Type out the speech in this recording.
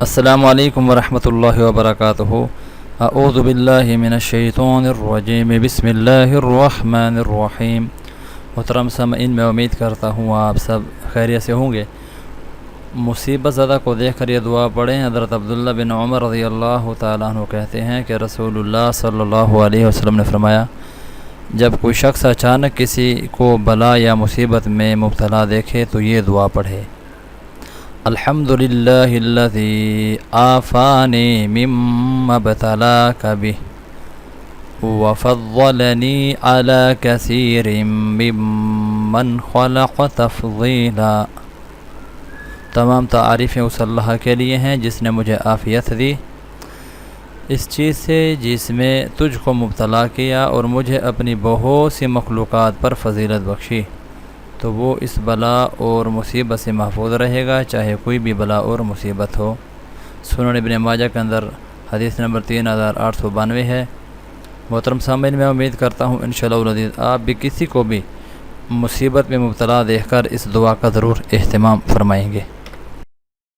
السلام علیکم ورحمۃ اللہ وبرکاتہ۔ اعوذ باللہ من الشیطان الرجیم، بسم اللہ الرحمن الرحیم۔ محترم سامعین، میں امید کرتا ہوں آپ سب خیریت سے ہوں گے۔ مصیبت زدہ کو دیکھ کر یہ دعا پڑھیں۔ حضرت عبداللہ بن عمر رضی اللہ تعالیٰ عنہ کہتے ہیں کہ رسول اللہ صلی اللہ علیہ وسلم نے فرمایا، جب کوئی شخص اچانک کسی کو بلا یا مصیبت میں مبتلا دیکھے تو یہ دعا پڑھے: الحمدللہ الذی عافانی مما ابتلاک بہ وفضلنی علی کثیر ممن خلق تفضیلا۔ تمام تعریفیں اس اللہ کے لیے ہیں جس نے مجھے عافیت دی اس چیز سے جس میں تجھ کو مبتلا کیا، اور مجھے اپنی بہت سی مخلوقات پر فضیلت بخشی، تو وہ اس بلا اور مصیبت سے محفوظ رہے گا، چاہے کوئی بھی بلا اور مصیبت ہو۔ سنن ابن ماجہ کے اندر حدیث نمبر 3892 ہے۔ محترم سامعین، میں امید کرتا ہوں انشاءاللہ العزیز آپ بھی کسی کو بھی مصیبت میں مبتلا دیکھ کر اس دعا کا ضرور اہتمام فرمائیں گے۔